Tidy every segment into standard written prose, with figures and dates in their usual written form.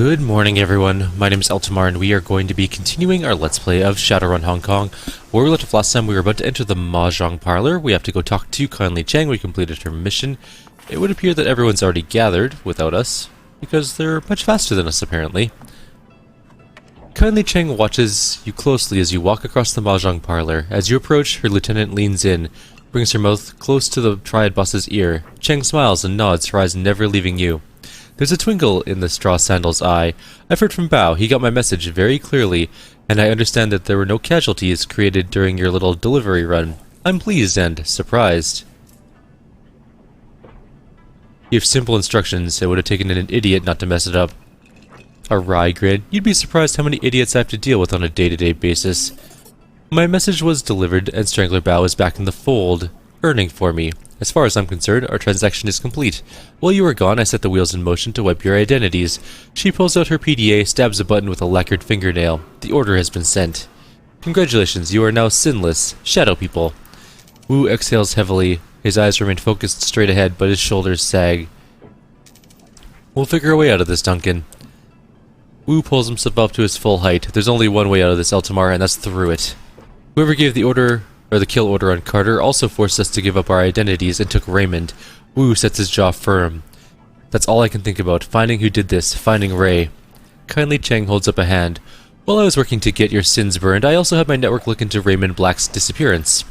Good morning everyone, my name is Eltimar and we are going to be continuing our Let's Play of Shadowrun Hong Kong. Where we left off last time, we were about to enter the Mahjong Parlor. We have to go talk to kindly Cheng. We completed her mission. It would appear that everyone's already gathered without us, because they're much faster than us apparently. Kindly Cheng watches you closely as you walk across the Mahjong Parlor. As you approach, her lieutenant leans in, brings her mouth close to the Triad boss's ear. Cheng smiles and nods, her eyes never leaving you. There's a twinkle in the straw sandal's eye. I've heard from Bao. He got my message very clearly, and I understand that there were no casualties created during your little delivery run. I'm pleased and surprised. You have simple instructions. It would have taken an idiot not to mess it up. A wry grin. You'd be surprised how many idiots I have to deal with on a day-to-day basis. My message was delivered, and Strangler Bao is back in the fold, earning for me. As far as I'm concerned, our transaction is complete. While you were gone, I set the wheels in motion to wipe your identities. She pulls out her PDA, stabs a button with a lacquered fingernail. The order has been sent. Congratulations, you are now sinless. Shadow people. Wu exhales heavily. His eyes remain focused straight ahead, but his shoulders sag. We'll figure a way out of this, Duncan. Wu pulls himself up to his full height. There's only one way out of this, Eltimar, and that's through it. Whoever gave the order, or the kill order on Carter, also forced us to give up our identities and took Raymond. Wu sets his jaw firm. That's all I can think about, finding who did this, finding Ray. Kindly Cheng holds up a hand. While I was working to get your sins burned, I also had my network look into Raymond Black's disappearance.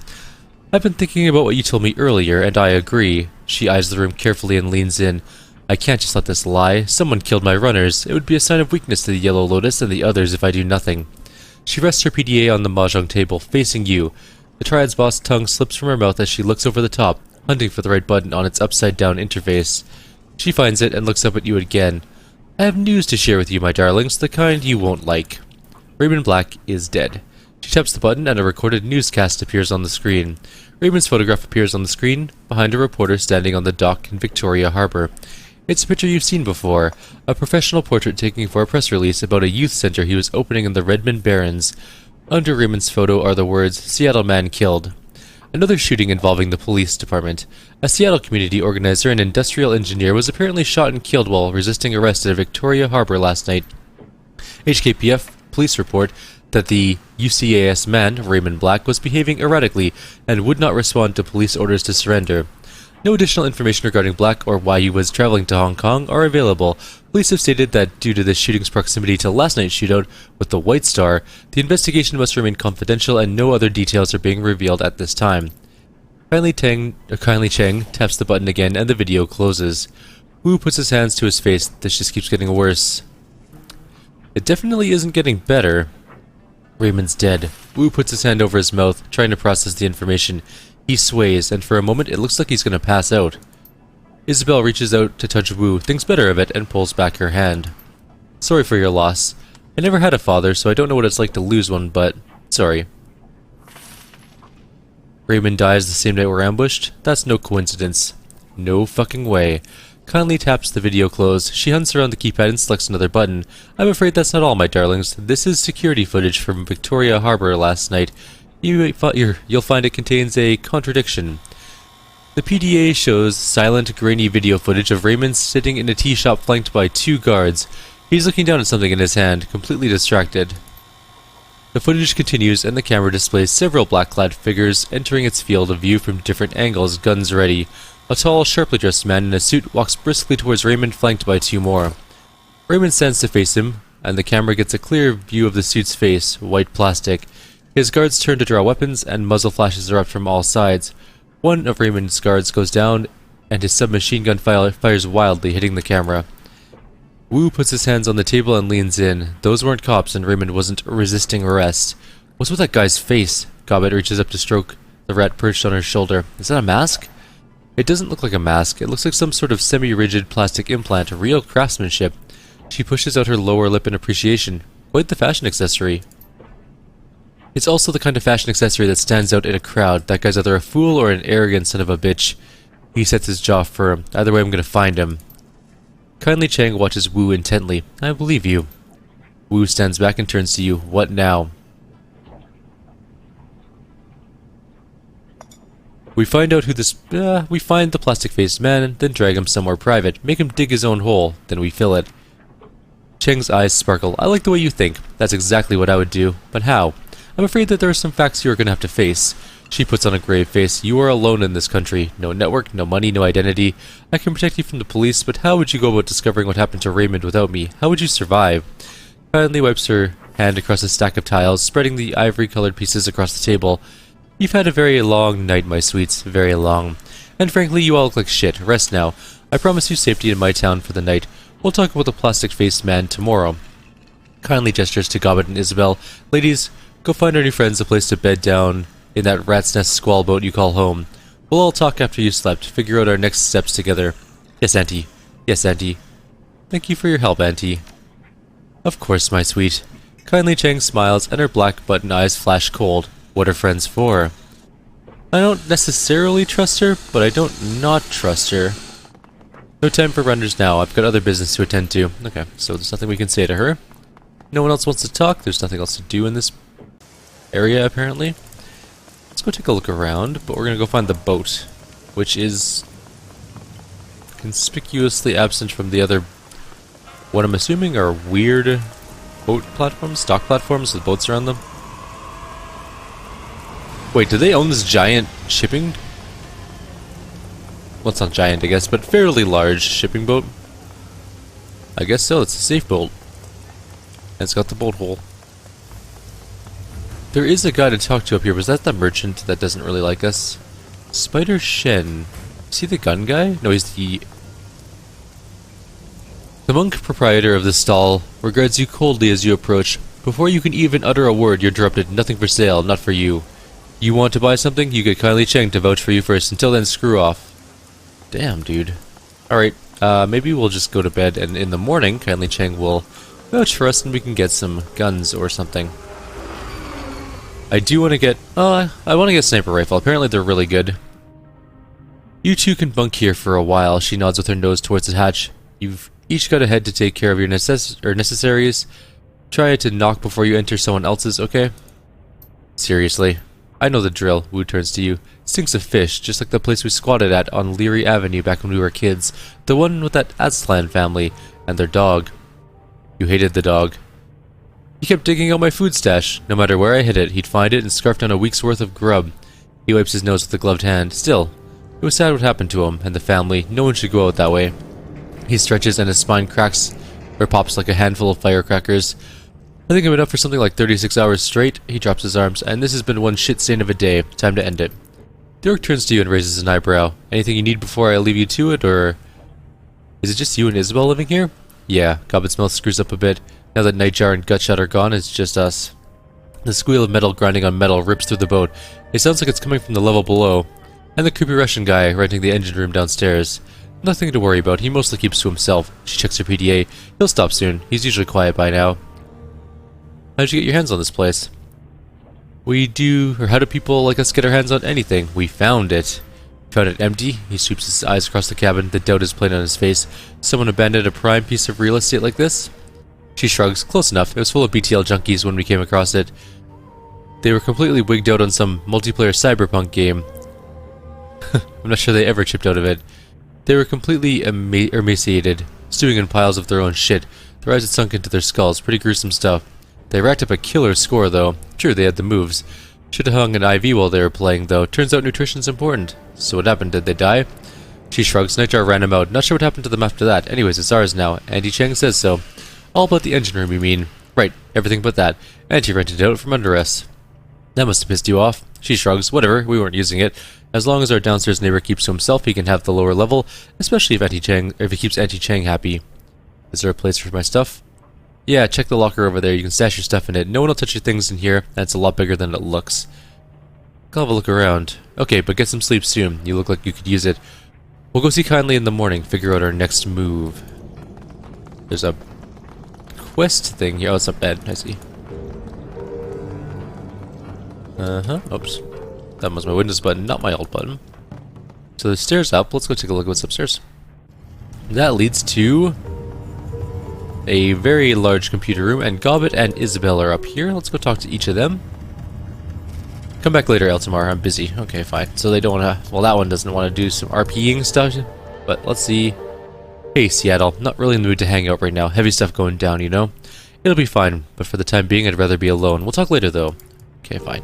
I've been thinking about what you told me earlier, and I agree. She eyes the room carefully and leans in. I can't just let this lie. Someone killed my runners. It would be a sign of weakness to the Yellow Lotus and the others if I do nothing. She rests her PDA on the Mahjong table, facing you. The Triad's boss tongue slips from her mouth as she looks over the top, hunting for the right button on its upside-down interface. She finds it and looks up at you again. I have news to share with you, my darlings, the kind you won't like. Raymond Black is dead. She taps the button and a recorded newscast appears on the screen. Raymond's photograph appears on the screen, behind a reporter standing on the dock in Victoria Harbour. It's a picture you've seen before, a professional portrait taken for a press release about a youth center he was opening in the Redmond Barrens. Under Raymond's photo are the words, Seattle man killed. Another shooting involving the police department. A Seattle community organizer and industrial engineer was apparently shot and killed while resisting arrest at Victoria Harbour last night. HKPF police report that the UCAS man, Raymond Black, was behaving erratically and would not respond to police orders to surrender. No additional information regarding Black or why he was traveling to Hong Kong are available. Police have stated that due to the shooting's proximity to last night's shootout with the White Star, the investigation must remain confidential and no other details are being revealed at this time. Kindly Cheng taps the button again and the video closes. Wu puts his hands to his face. This just keeps getting worse. It definitely isn't getting better. Raymond's dead. Wu puts his hand over his mouth, trying to process the information. He sways, and for a moment it looks like he's going to pass out. Isabel reaches out to touch Wu, thinks better of it, and pulls back her hand. Sorry for your loss. I never had a father, so I don't know what it's like to lose one, but sorry. Raymond dies the same night we're ambushed? That's no coincidence. No fucking way. Kindly taps the video close. She hunts around the keypad and selects another button. I'm afraid that's not all, my darlings. This is security footage from Victoria Harbour last night. You'll find it contains a contradiction. The PDA shows silent, grainy video footage of Raymond sitting in a tea shop flanked by two guards. He's looking down at something in his hand, completely distracted. The footage continues and the camera displays several black-clad figures entering its field of view from different angles, guns ready. A tall, sharply dressed man in a suit walks briskly towards Raymond, flanked by two more. Raymond stands to face him, and the camera gets a clear view of the suit's face, white plastic. His guards turn to draw weapons, and muzzle flashes erupt from all sides. One of Raymond's guards goes down, and his submachine gun fires wildly, hitting the camera. Wu puts his hands on the table and leans in. Those weren't cops, and Raymond wasn't resisting arrest. What's with that guy's face? Gobbet reaches up to stroke the rat perched on her shoulder. Is that a mask? It doesn't look like a mask. It looks like some sort of semi-rigid plastic implant, real craftsmanship. She pushes out her lower lip in appreciation. Quite the fashion accessory. It's also the kind of fashion accessory that stands out in a crowd. That guy's either a fool or an arrogant son of a bitch. He sets his jaw firm. Either way, I'm gonna find him. Kindly Cheng watches Wu intently. I believe you. Wu stands back and turns to you. What now? We find out who this... we find the plastic-faced man, then drag him somewhere private. Make him dig his own hole. Then we fill it. Cheng's eyes sparkle. I like the way you think. That's exactly what I would do. But how? I'm afraid that there are some facts you're going to have to face. She puts on a grave face. You are alone in this country. No network, no money, no identity. I can protect you from the police, but how would you go about discovering what happened to Raymond without me? How would you survive? Kindly wipes her hand across a stack of tiles, spreading the ivory-colored pieces across the table. You've had a very long night, my sweets. Very long. And frankly, you all look like shit. Rest now. I promise you safety in my town for the night. We'll talk about the plastic-faced man tomorrow. Kindly gestures to Gobbet and Isabel. Ladies, go find our new friends a place to bed down in that rat's nest squall boat you call home. We'll all talk after you slept, figure out our next steps together. Yes, Auntie. Yes, Auntie. Thank you for your help, Auntie. Of course, my sweet. Kindly Cheng smiles, and her black button eyes flash cold. What are friends for? I don't necessarily trust her, but I don't not trust her. No time for runners now. I've got other business to attend to. Okay, so there's nothing we can say to her. No one else wants to talk. There's nothing else to do in this area, apparently. Let's go take a look around, but we're going to go find the boat, which is conspicuously absent from the other, what I'm assuming are weird boat platforms, stock platforms with boats around them. Wait, do they own this giant shipping? Well, it's not giant, I guess, but fairly large shipping boat. I guess so, it's a safe boat. And it's got the bolt hole. There is a guy to talk to up here, but is that the merchant that doesn't really like us? Spider Shen. Is he the gun guy? No, he's the... The monk proprietor of the stall regards you coldly as you approach. Before you can even utter a word, you're interrupted. Nothing for sale, not for you. You want to buy something? You get kindly Cheng to vouch for you first. Until then, screw off. Damn, dude. Alright, maybe we'll just go to bed, and in the morning, kindly Cheng will vouch for us and we can get some guns or something. I do want to get... I want to get a sniper rifle. Apparently they're really good. You two can bunk here for a while. She nods with her nose towards the hatch. You've each got a head to take care of your necessaries. Try to knock before you enter someone else's, okay? Seriously. I know the drill. Wu turns to you. Stinks of fish, just like the place we squatted at on Leary Avenue back when we were kids. The one with that Aztlan family and their dog. You hated the dog. He kept digging out my food stash. No matter where I hid it, he'd find it and scarf down a week's worth of grub. He wipes his nose with a gloved hand. Still, it was sad what happened to him and the family. No one should go out that way. He stretches and his spine cracks or pops like a handful of firecrackers. I think I'm enough for something like 36 hours straight. He drops his arms, and this has been one shit stain of a day. Time to end it. The orc turns to you and raises an eyebrow. Anything you need before I leave you to it, or... Is it just you and Isabel living here? Yeah, Gobbet's mouth screws up a bit. Now that Nightjar and Gutshot are gone, it's just us. The squeal of metal grinding on metal rips through the boat. It sounds like it's coming from the level below. And the creepy Russian guy renting the engine room downstairs. Nothing to worry about. He mostly keeps to himself. She checks her PDA. He'll stop soon. He's usually quiet by now. How'd you get your hands on this place? How do people like us get our hands on anything? We found it. Found it empty? He sweeps his eyes across the cabin. The doubt is plain on his face. Someone abandoned a prime piece of real estate like this? She shrugs. Close enough. It was full of BTL junkies when we came across it. They were completely wigged out on some multiplayer cyberpunk game. I'm not sure they ever chipped out of it. They were completely emaciated, stewing in piles of their own shit. Their eyes had sunk into their skulls. Pretty gruesome stuff. They racked up a killer score, though. Sure, they had the moves. Should have hung an IV while they were playing, though. Turns out nutrition's important. So what happened? Did they die? She shrugs. Nightjar ran him out. Not sure what happened to them after that. Anyways, it's ours now. Auntie Cheng says so. All about the engine room, you mean? Right, everything but that. Auntie rented it out from under us. That must have pissed you off. She shrugs. Whatever, we weren't using it. As long as our downstairs neighbor keeps to himself, he can have the lower level, especially if he keeps Auntie Cheng happy. Is there a place for my stuff? Yeah, check the locker over there. You can stash your stuff in it. No one will touch your things in here, and it's a lot bigger than it looks. I'll have a look around. Okay, but get some sleep soon. You look like you could use it. We'll go see Kindly in the morning, figure out our next move. There's a quest thing here. Oh, it's a bed. I see. Oops. That was my Windows button, not my alt button. So the stairs up. Let's go take a look at what's upstairs. That leads to a very large computer room, and Gobbet and Isabel are up here. Let's go talk to each of them. Come back later, Eltimar. I'm busy. Okay, fine. So they don't want to... Well, that one doesn't want to do some RPing stuff, but let's see. Hey, Seattle. Not really in the mood to hang out right now. Heavy stuff going down, you know? It'll be fine, but for the time being, I'd rather be alone. We'll talk later, though. Okay, fine.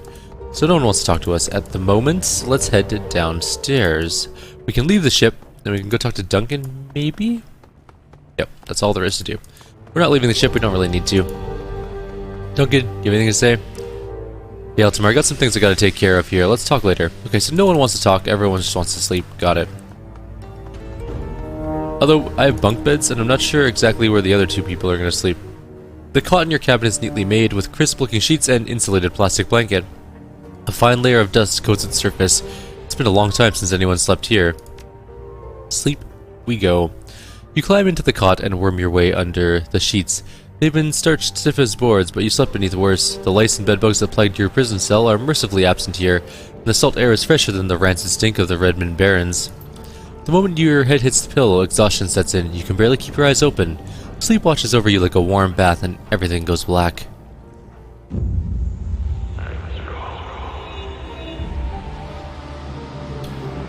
So no one wants to talk to us at the moment. Let's head downstairs. We can leave the ship, then we can go talk to Duncan, maybe? Yep, that's all there is to do. We're not leaving the ship, we don't really need to. Duncan, you have anything to say? Yeah, Eltimar, I got some things I gotta take care of here. Let's talk later. Okay, so no one wants to talk, everyone just wants to sleep. Got it. Although, I have bunk beds, and I'm not sure exactly where the other two people are gonna sleep. The cot in your cabin is neatly made, with crisp-looking sheets and insulated plastic blanket. A fine layer of dust coats its surface. It's been a long time since anyone slept here. Sleep we go. You climb into the cot and worm your way under the sheets. They've been starched stiff as boards, but you slept beneath worse. The lice and bedbugs that plagued your prison cell are mercifully absent here, and the salt air is fresher than the rancid stink of the Redmond Barrens. The moment your head hits the pillow, exhaustion sets in. You can barely keep your eyes open. Sleep washes over you like a warm bath, and everything goes black.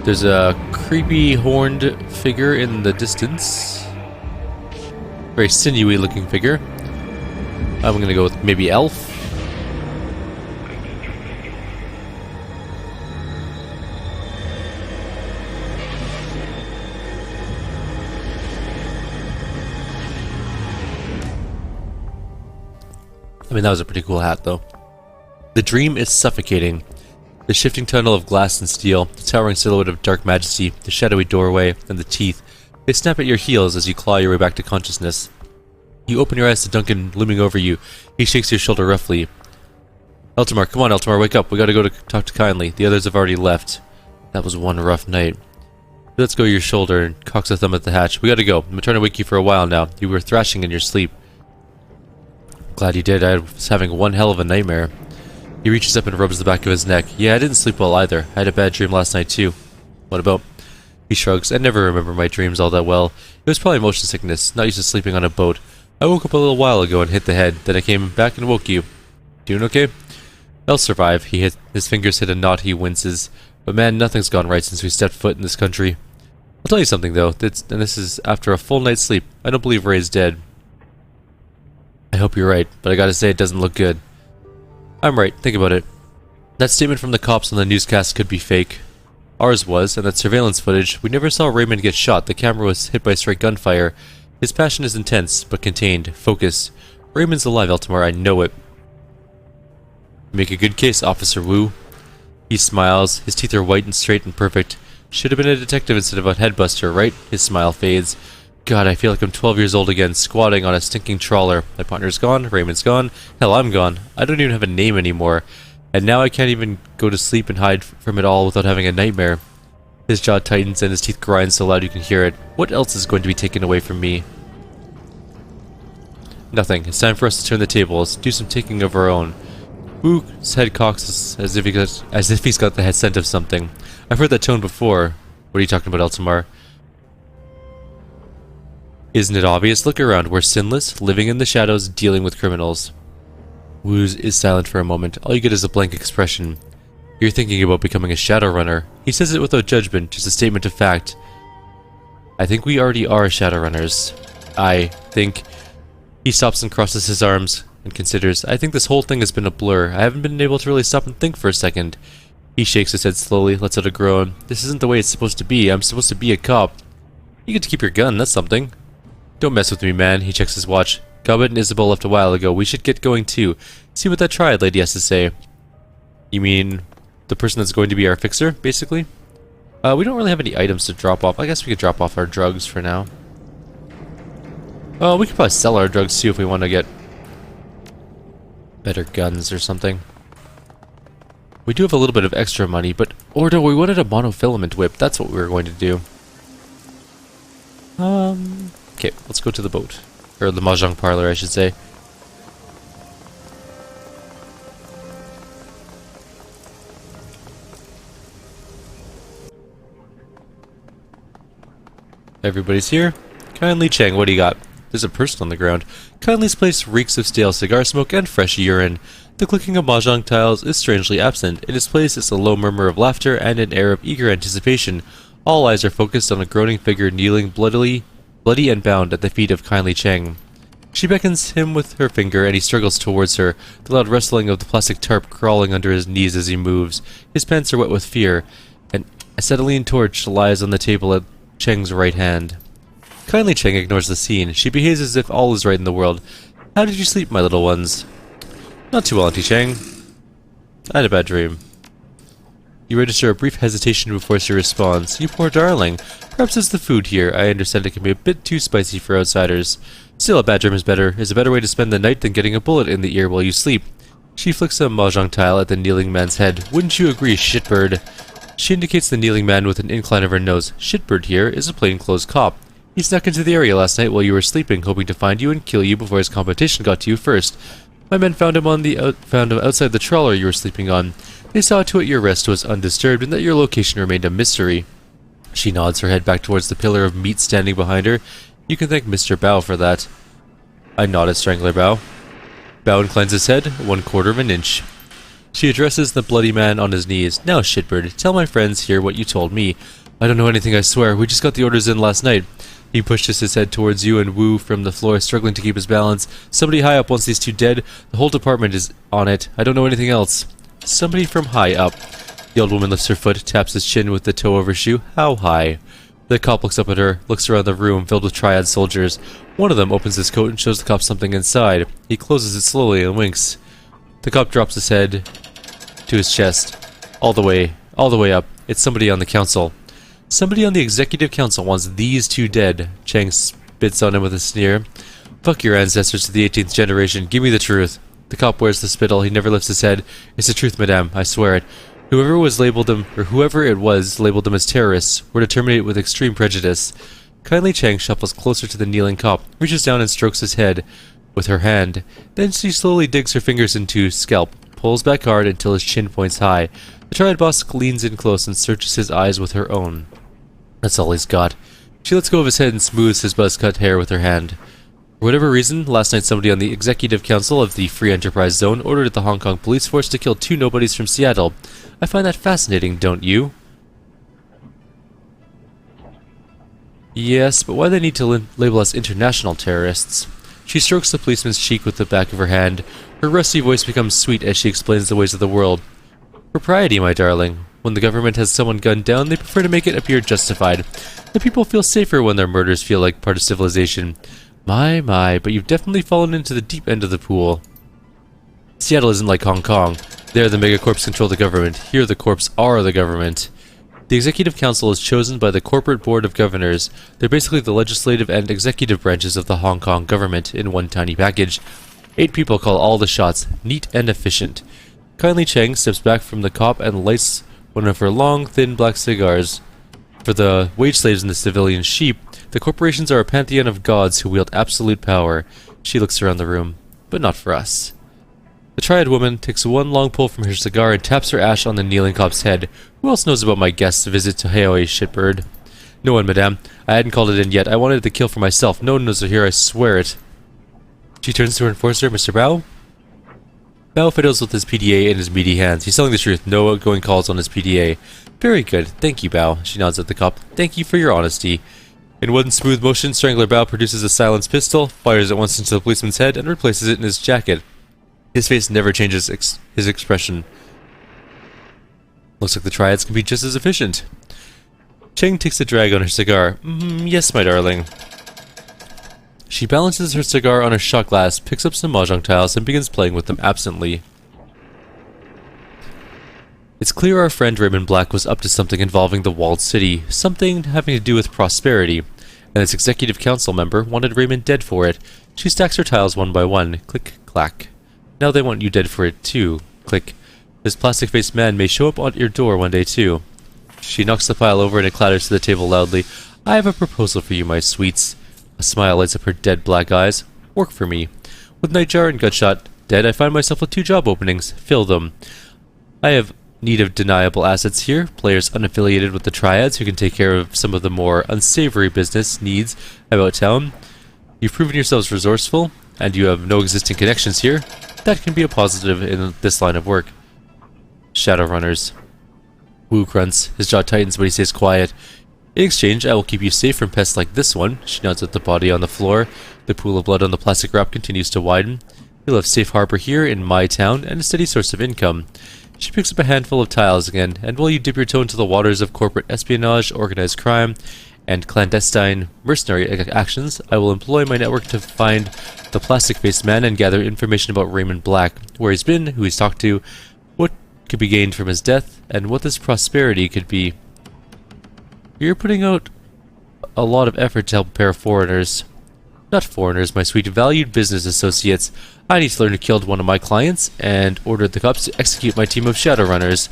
There's a creepy horned figure in the distance. Very sinewy looking figure. I'm gonna go with maybe elf. I mean, that was a pretty cool hat, though. The dream is suffocating. The shifting tunnel of glass and steel, the towering silhouette of dark majesty, the shadowy doorway, and the teeth. They snap at your heels as you claw your way back to consciousness. You open your eyes to Duncan looming over you. He shakes your shoulder roughly. Eltimar, come on, Eltimar, wake up. We gotta go to talk to Kindly. The others have already left. That was one rough night. He lets go your shoulder and cocks a thumb at the hatch. We gotta go. I've been trying to wake you for a while now. You were thrashing in your sleep. Glad you did. I was having one hell of a nightmare. He reaches up and rubs the back of his neck. Yeah, I didn't sleep well either. I had a bad dream last night too. What about? He shrugs. I never remember my dreams all that well. It was probably motion sickness, not used to sleeping on a boat. I woke up a little while ago and hit the head. Then I came back and woke you. Doing okay? I'll survive. His fingers hit a knot. He winces. But man, nothing's gone right since we stepped foot in this country. I'll tell you something though, and this is after a full night's sleep. I don't believe Ray's dead. I hope you're right, but I gotta say it doesn't look good. I'm right, think about it. That statement from the cops on the newscast could be fake. Ours was, and that surveillance footage, we never saw Raymond get shot. The camera was hit by straight gunfire. His passion is intense, but contained, focused. Raymond's alive, Eltimar, I know it. Make a good case, Officer Wu. He smiles, his teeth are white and straight and perfect. Should have been a detective instead of a headbuster, right? His smile fades. God, I feel like I'm 12 years old again, squatting on a stinking trawler. My partner's gone, Raymond's gone, hell, I'm gone. I don't even have a name anymore. And now I can't even go to sleep and hide from it all without having a nightmare. His jaw tightens and his teeth grind so loud you can hear it. What else is going to be taken away from me? Nothing. It's time for us to turn the tables, do some taking of our own. Wu's head cocks as if he's got the scent of something. I've heard that tone before. What are you talking about, Eltimar? Isn't it obvious? Look around. We're sinless, living in the shadows, dealing with criminals. Wu is silent for a moment. All you get is a blank expression. You're thinking about becoming a Shadowrunner. He says it without judgment, just a statement of fact. I think we already are Shadowrunners. I think... He stops and crosses his arms and considers. I think this whole thing has been a blur. I haven't been able to really stop and think for a second. He shakes his head slowly, lets out a groan. This isn't the way it's supposed to be. I'm supposed to be a cop. You get to keep your gun, that's something. Don't mess with me, man. He checks his watch. Gobbet and Isabel left a while ago. We should get going too. See what that triad lady has to say. You mean the person that's going to be our fixer, basically? We don't really have any items to drop off. I guess we could drop off our drugs for now. We could probably sell our drugs too if we want to get better guns or something. We do have a little bit of extra money, but... Or no, we wanted a monofilament whip. That's what we were going to do. Okay, let's go to the boat. Or the mahjong parlor, I should say. Everybody's here. Kindly Cheng, what do you got? There's a person on the ground. Kindly's place reeks of stale cigar smoke and fresh urine. The clicking of mahjong tiles is strangely absent. In its place is a low murmur of laughter and an air of eager anticipation. All eyes are focused on a groaning figure kneeling bloodily bloody and bound at the feet of kindly Cheng. She beckons him with her finger, and he struggles towards her, the loud rustling of the plastic tarp crawling under his knees as he moves. His pants are wet with fear. An acetylene torch lies on the table at Cheng's right hand. Kindly Cheng ignores the scene. She behaves as if all is right in the world. How did you sleep, my little ones? Not too well, Auntie Cheng. I had a bad dream. You register a brief hesitation before she responds. You poor darling. Perhaps it's the food here. I understand it can be a bit too spicy for outsiders. Still, a bad dream is a better way to spend the night than getting a bullet in the ear while you sleep. She flicks a mahjong tile at the kneeling man's head. Wouldn't you agree, shitbird? She indicates the kneeling man with an incline of her nose. Shitbird here is a plainclothes cop. He snuck into the area last night while you were sleeping, hoping to find you and kill you before his competition got to you first. My men found him outside the trawler you were sleeping on. They saw to it your rest was undisturbed and that your location remained a mystery. She nods her head back towards the pillar of meat standing behind her. You can thank Mr. Bao for that. I nod at Strangler Bao. Bao inclines his head 1/4 of an inch. She addresses the bloody man on his knees. Now, shitbird, tell my friends here what you told me. I don't know anything, I swear. We just got the orders in last night. He pushes his head towards you and woo from the floor, struggling to keep his balance. Somebody high up wants these two dead. The whole department is on it. I don't know anything else. Somebody from high up. The old woman lifts her foot, taps his chin with the toe of her shoe. How high? The cop looks up at her, looks around the room filled with triad soldiers. One of them opens his coat and shows the cop something inside. He closes it slowly and winks. The cop drops his head to his chest. All the way up. It's somebody on the council. Somebody on the executive council wants these two dead. Cheng spits on him with a sneer. Fuck your ancestors to the 18th generation. Give me the truth. The cop wears the spittle. He never lifts his head. It's the truth, madame. I swear it. Whoever it was labeled them as terrorists. We're to terminate it with extreme prejudice. Kindly Cheng shuffles closer to the kneeling cop, reaches down and strokes his head with her hand. Then she slowly digs her fingers into his scalp, pulls back hard until his chin points high. The triad boss leans in close and searches his eyes with her own. That's all he's got. She lets go of his head and smooths his buzz-cut hair with her hand. For whatever reason, last night somebody on the Executive Council of the Free Enterprise Zone ordered the Hong Kong police force to kill 2 nobodies from Seattle. I find that fascinating, don't you? Yes, but why do they need to label us international terrorists? She strokes the policeman's cheek with the back of her hand. Her rusty voice becomes sweet as she explains the ways of the world. Propriety, my darling. When the government has someone gunned down, they prefer to make it appear justified. The people feel safer when their murders feel like part of civilization. My, but you've definitely fallen into the deep end of the pool. Seattle isn't like Hong Kong. There, the megacorps control the government. Here, the corps are the government. The Executive Council is chosen by the Corporate Board of Governors. They're basically the legislative and executive branches of the Hong Kong government in one tiny package. 8 people call all the shots, neat and efficient. Kindly Cheng steps back from the cop and lights one of her long, thin black cigars. For the wage slaves and the civilian sheep, the corporations are a pantheon of gods who wield absolute power. She looks around the room, but not for us. The Triad woman takes one long pull from her cigar and taps her ash on the kneeling cop's head. Who else knows about my guest's visit to Haoi, shitbird? No one, madame. I hadn't called it in yet. I wanted the kill for myself. No one knows they're here, I swear it. She turns to her enforcer, Mr. Bao. Bao fiddles with his PDA in his meaty hands. He's telling the truth. No outgoing calls on his PDA. Very good. Thank you, Bao. She nods at the cop. Thank you for your honesty. In one smooth motion, Strangler Bao produces a silenced pistol, fires it once into the policeman's head, and replaces it in his jacket. His face never changes his expression. Looks like the triads can be just as efficient. Cheng takes a drag on her cigar. Yes, my darling. She balances her cigar on her shot glass, picks up some mahjong tiles, and begins playing with them absently. It's clear our friend Raymond Black was up to something involving the walled city, something having to do with prosperity, and this executive council member wanted Raymond dead for it. She stacks her tiles one by one. Click, clack. Now they want you dead for it too. Click. This plastic-faced man may show up at your door one day too. She knocks the pile over and it clatters to the table loudly. I have a proposal for you, my sweets. A smile lights up her dead black eyes. Work for me. With Nightjar and Gutshot dead, I find myself with 2 job openings. Fill them. I have need of deniable assets here. Players unaffiliated with the Triads who can take care of some of the more unsavory business needs about town. You've proven yourselves resourceful, and you have no existing connections here. That can be a positive in this line of work. Shadowrunners. Wu grunts. His jaw tightens, but he stays quiet. In exchange, I will keep you safe from pests like this one. She nods at the body on the floor. The pool of blood on the plastic wrap continues to widen. You'll have safe harbor here in my town and a steady source of income. She picks up a handful of tiles again, and while you dip your toe into the waters of corporate espionage, organized crime, and clandestine mercenary actions, I will employ my network to find the plastic-faced man and gather information about Raymond Black, where he's been, who he's talked to, what could be gained from his death, and what this prosperity could be. You're putting out a lot of effort to help a pair of foreigners. Not foreigners, my sweet valued business associates. I need to learn who killed one of my clients, and ordered the cops to execute my team of Shadowrunners.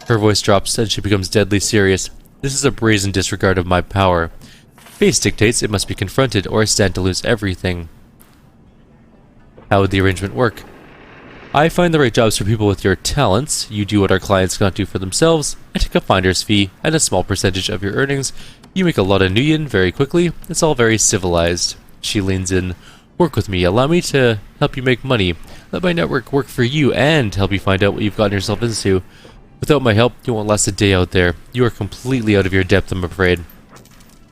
Her voice drops, and she becomes deadly serious. This is a brazen disregard of my power. Fate dictates it must be confronted, or I stand to lose everything. How would the arrangement work? I find the right jobs for people with your talents. You do what our clients cannot do for themselves. I take a finder's fee, and a small percentage of your earnings. You make a lot of nuyen very quickly. It's all very civilized. She leans in. Work with me. Allow me to help you make money. Let my network work for you and help you find out what you've gotten yourself into. Without my help, you won't last a day out there. You are completely out of your depth, I'm afraid.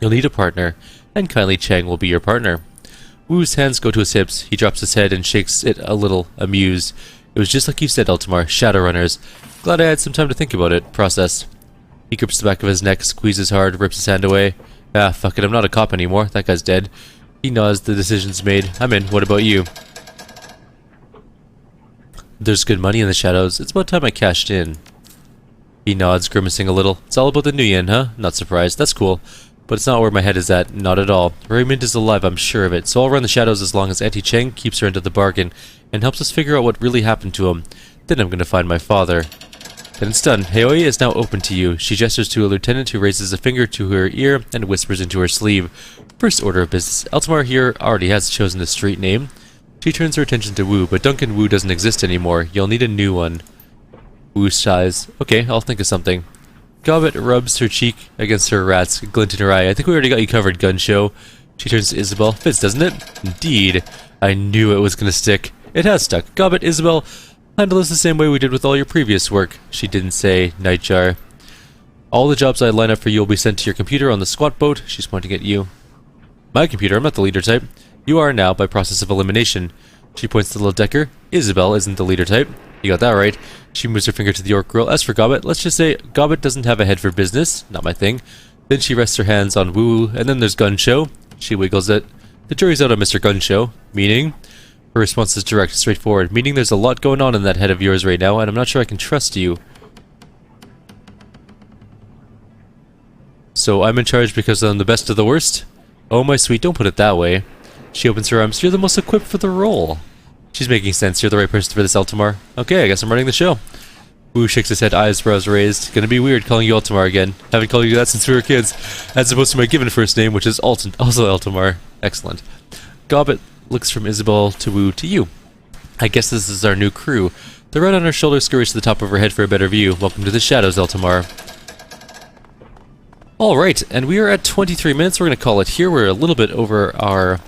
You'll need a partner, and kindly Cheng will be your partner. Wu's hands go to his hips. He drops his head and shakes it a little, amused. It was just like you said, Eltimar. Shadowrunners. Glad I had some time to think about it. Process. He grips the back of his neck, squeezes hard, rips his hand away. Ah, fuck it, I'm not a cop anymore. That guy's dead. He nods, the decision's made. I'm in. What about you? There's good money in the shadows. It's about time I cashed in. He nods, grimacing a little. It's all about the nuyen, huh? Not surprised. That's cool. But it's not where my head is at. Not at all. Raymond is alive, I'm sure of it. So I'll run the shadows as long as Auntie Cheng keeps her end of the bargain and helps us figure out what really happened to him. Then I'm going to find my father. Then it's done. Heoi is now open to you. She gestures to a lieutenant who raises a finger to her ear and whispers into her sleeve. First order of business. Eltimar here already has chosen a street name. She turns her attention to Wu, but Duncan Wu doesn't exist anymore. You'll need a new one. Wu sighs. Okay, I'll think of something. Gobbet rubs her cheek against her rat's glint in her eye. I think we already got you covered, gun show. She turns to Isabel. Fits, doesn't it? Indeed. I knew it was going to stick. It has stuck. Gobbet, Isabel, handle this the same way we did with all your previous work. She didn't say. Nightjar. All the jobs I line up for you will be sent to your computer on the squat boat. She's pointing at you. My computer, I'm not the leader type. You are now by process of elimination. She points to the little decker. Isabel isn't the leader type. You got that right. She moves her finger to the orc girl. As for Gobbet, let's just say Gobbet doesn't have a head for business. Not my thing. Then she rests her hands on Woo, and then there's Gun Show. She wiggles it. The jury's out on Mr. Gun Show. Meaning? Her response is direct, straightforward. Meaning there's a lot going on in that head of yours right now, and I'm not sure I can trust you. So I'm in charge because I'm the best of the worst? Oh my sweet, don't put it that way. She opens her arms. You're the most equipped for the role. She's making sense. You're the right person for this, Eltimar. Okay, I guess I'm running the show. Wu shakes his head, eyebrows raised. Gonna be weird calling you Eltimar again. Haven't called you that since we were kids. As opposed to my given first name, which is also Eltimar. Excellent. Gobbet looks from Isabel to Wu to you. I guess this is our new crew. The red on her shoulder scurries to the top of her head for a better view. Welcome to the shadows, Eltimar. Alright, and we are at 23 minutes. We're gonna call it here. We're a little bit over our...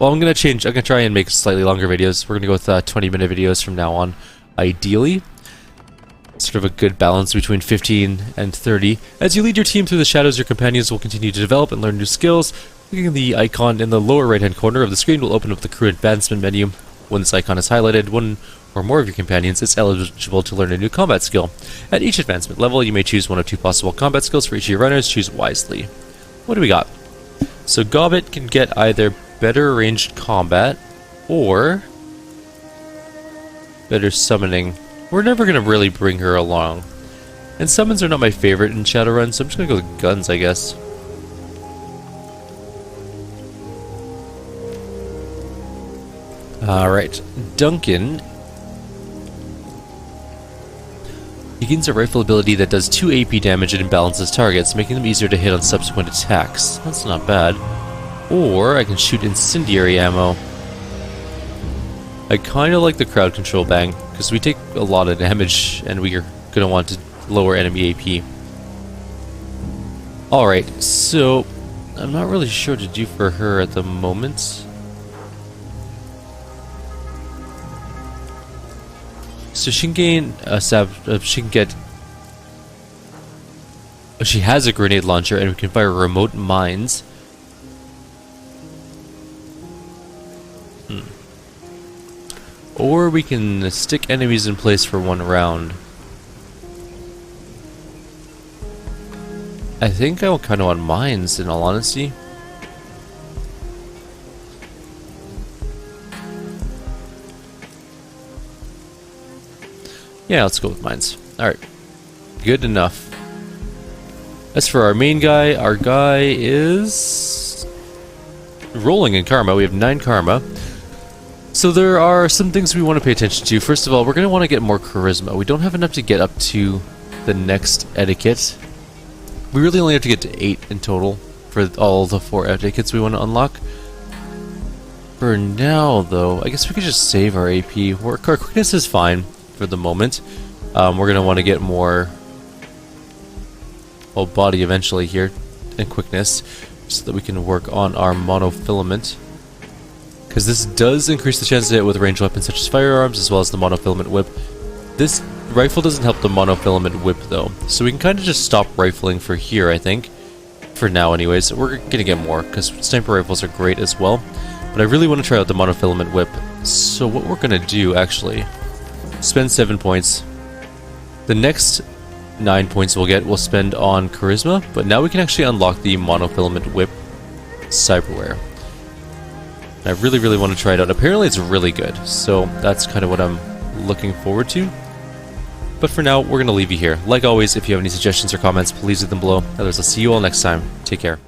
Well, I'm gonna try and make slightly longer videos. We're gonna go with 20-minute videos from now on, ideally. Sort of a good balance between 15 and 30. As you lead your team through the shadows, your companions will continue to develop and learn new skills. Clicking the icon in the lower right-hand corner of the screen will open up the crew advancement menu. When this icon is highlighted, one or more of your companions is eligible to learn a new combat skill. At each advancement level, you may choose one of two possible combat skills for each of your runners. Choose wisely. What do we got? So Gobbet can get either better ranged combat or better summoning. We're never going to really bring her along. And summons are not my favorite in Shadowrun, so I'm just going to go with guns, I guess. Alright, Duncan begins a rifle ability that does 2 AP damage and imbalances targets, making them easier to hit on subsequent attacks. That's not bad. Or I can shoot incendiary ammo. I kind of like the crowd control bang, because we take a lot of damage and we are going to want to lower enemy AP. Alright, so I'm not really sure what to do for her at the moment. So she can gain a she can get She has a grenade launcher, and we can fire remote mines. Or we can stick enemies in place for 1 round. I think I kind of want mines, in all honesty. Yeah, let's go with mines. Alright. Good enough. As for our main guy, our guy is rolling in karma. We have 9 karma. So there are some things we want to pay attention to. First of all, we're going to want to get more charisma. We don't have enough to get up to the next etiquette. We really only have to get to 8 in total for all the 4 etiquettes we want to unlock. For now, though, I guess we could just save our AP. Our quickness is fine for the moment. We're going to want to get more body eventually here, and quickness, so that we can work on our monofilament. Because this does increase the chance to hit with ranged weapons such as firearms, as well as the monofilament whip. This rifle doesn't help the monofilament whip, though, so we can kind of just stop rifling for here, I think. For now, anyways. We're gonna get more, because sniper rifles are great as well. But I really want to try out the monofilament whip. So what we're gonna do, actually, spend 7 points. The next 9 points we'll spend on charisma, but now we can actually unlock the monofilament whip cyberware. I really, really want to try it out. Apparently it's really good, so that's kind of what I'm looking forward to. But for now, we're going to leave you here. Like always, if you have any suggestions or comments, please leave them below. Otherwise, I'll see you all next time. Take care.